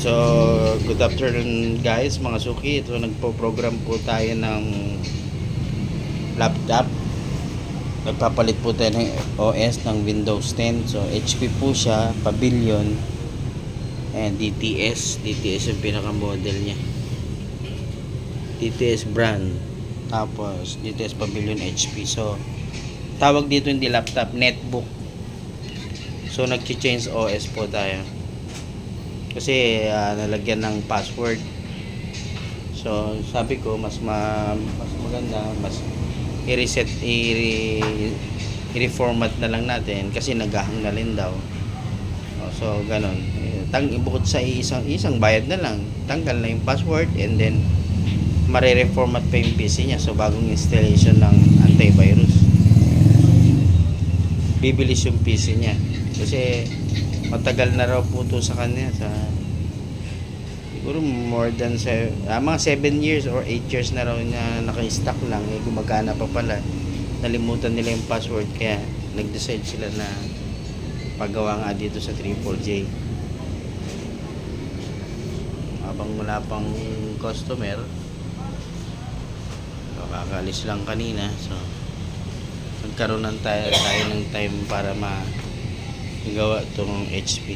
So, good afternoon guys, mga suki. So, nagpo-program po tayo ng laptop. Nagpapalit po tayo ng OS ng Windows 10. So, HP po siya, Pavilion. And DTS yung pinaka-model niya. DTS brand. Tapos, DTS Pavilion HP. So, tawag dito hindi laptop, netbook. So, nag-change OS po tayo. Kasi nalagyan ng password. So sabi ko mas maganda, mas i-reset, i-reformat na lang natin kasi naghahang na rin daw. So ganon. Bukod sa isang bayad na lang, tanggal na yung password and then mare-reformat pa yung PC niya. So bagong installation ng antivirus. Bibilis yung PC niya. Kasi matagal na raw po ito sa kanya, sa siguro more than mga 7 years or 8 years na raw niya naka-stock lang, gumagana pa pala, nalimutan nila yung password kaya nag-decide sila na paggawa nga dito sa Triple J. Habang wala pang customer, kakaalis lang kanina, so nagkaroon tayo ng time para gawa itong HP.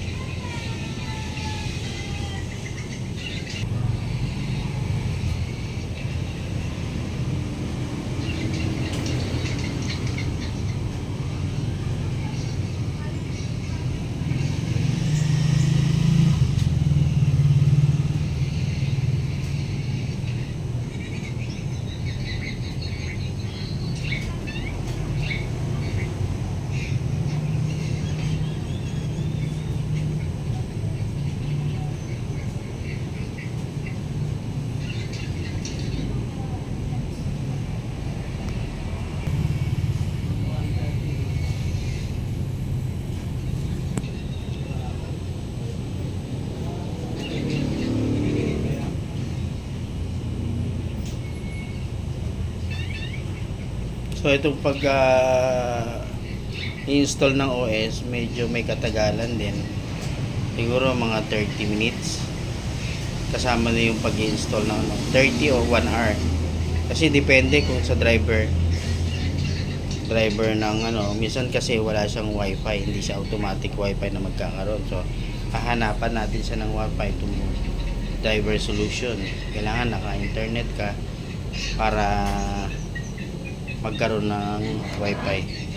So itong install ng OS medyo may katagalan din, siguro mga 30 minutes kasama na yung pag-install ng 30 o 1 hour kasi depende kung sa driver ng minsan kasi wala siyang wifi, hindi siya automatic wifi na magkakaroon. So hahanapan natin siya ng wifi itong driver solution. Kailangan naka-internet ka para magkaroon ng wifi.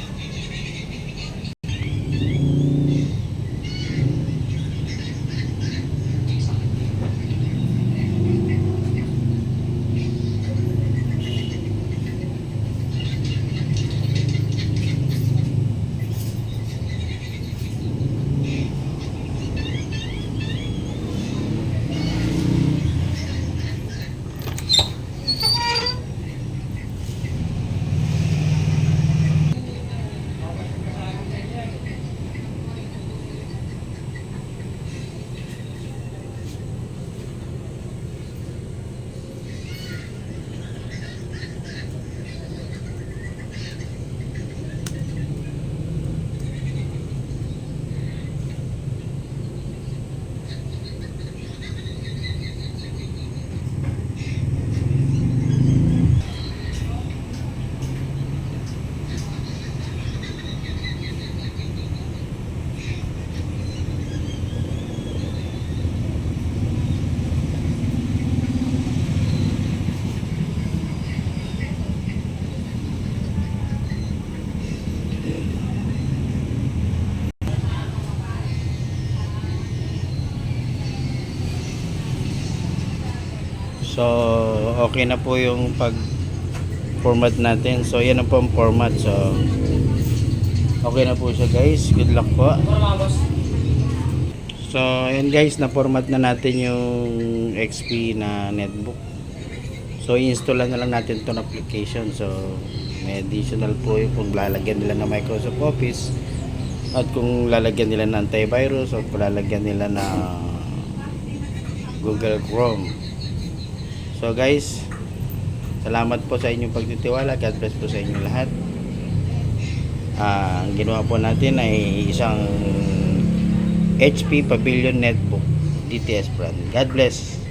So okay na po yung format natin. So yan ang po ang format. So okay na po siya guys. Good luck po. So ayan guys, na format na natin yung XP na netbook. So install na lang natin itong application. So may additional po yung kung lalagyan nila ng Microsoft Office at kung lalagyan nila ng antivirus o kung lalagyan nila ng Google Chrome. So guys, salamat po sa inyong pagtitiwala. God bless po sa inyong lahat. Ang ginawa po natin ay isang HP Pavilion Netbook DTS brand. God bless.